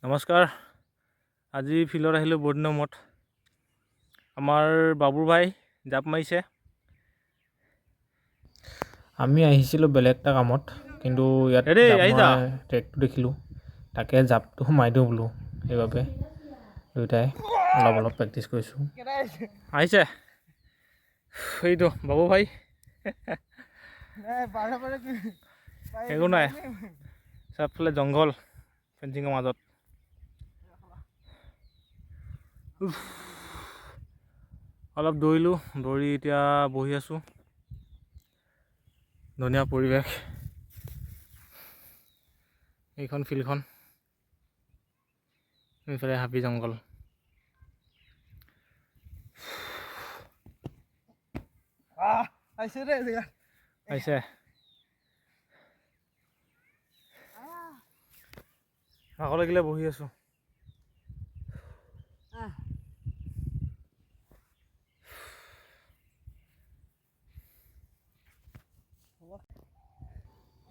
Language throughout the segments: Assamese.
নমস্কাৰ। আজি ফিল্ডত আহিলোঁ বহুত দিনৰ মূৰত। আমাৰ বাবুৰ ভাই জাপ মাৰিছে। আমি আহিছিলোঁ বেলেগ এটা কামত, কিন্তু ইয়াত জাপ মৰা ট্ৰেকটো দেখিলোঁ, তাকে জাপটো মাৰি দিওঁ বোলো। সেইবাবে দুয়োটাই অলপ প্ৰেক্টিছ কৰিছোঁ। আহিছে এইটো বাবু ভাই। একো নাই, চবফালে জংঘল ফেঞ্চিঙৰ মাজত। অলপ দৌৰিলোঁ, দৌৰি এতিয়া বহি আছোঁ। ধুনীয়া পৰিৱেশ এইখন ফিল্ডখন, এইফালে হাবি জংঘল। আহিছে ভাগৰ লাগিলে বহি আছোঁ।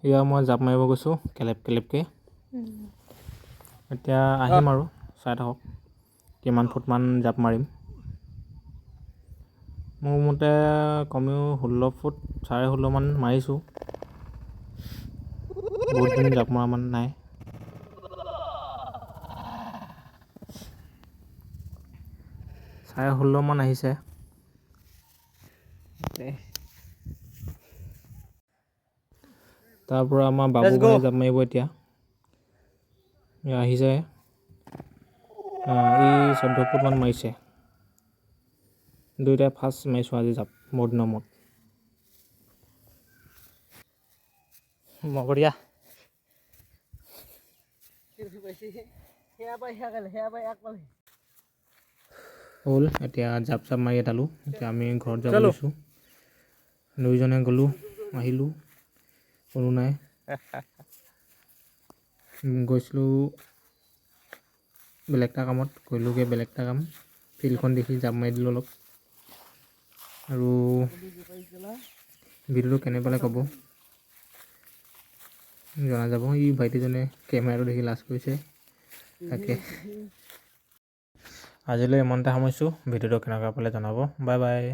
এয়া মই জাপ মাৰিব গৈছোঁ কেলেপকৈ। এতিয়া আহিম আৰু চাই থাকক কিমান ফুটমান জাপ মাৰিম। মোৰ মতে কমেও 16 ফুট 16.5 মান মাৰিছোঁ। বহুত দিন জাপ মৰা মান নাই। চাৰে 16 মান আহিছে। তাৰ পৰা আমাৰ বাবু ভাই জাপ মাৰিব এতিয়া। আহিছে, ই 14 ফুট মান মাৰিছে। দুয়োটাই ফাৰ্ষ্ট মাৰিছোঁ আজি জাপ বহুত দিনৰ মূৰত। মগৰীয়া হ'ল। এতিয়া জাপ চাপ মাৰি এটালোঁ। এতিয়া আমি ঘৰত যাব লৈছোঁ। দুইজনে গ'লোঁ, আহিলোঁ, কোনো নাই। গৈছিলোঁ বেলেগ এটা কামত, কৰিলোঁগৈ বেলেগ এটা কাম। ফিল্ডখন দেখি জাপ মাৰি দিলোঁ অলপ। আৰু ভিডিঅ'টো কেনে পালে ক'ব, জনাই যাব। এই ভাইটিজনে কেমেৰাটো দেখি লাজ কৰিছে, তাকে আজিলৈ ইমানতে সামৰিছোঁ। ভিডিঅ'টো কেনেকুৱা পালে জনাব। Bye bye.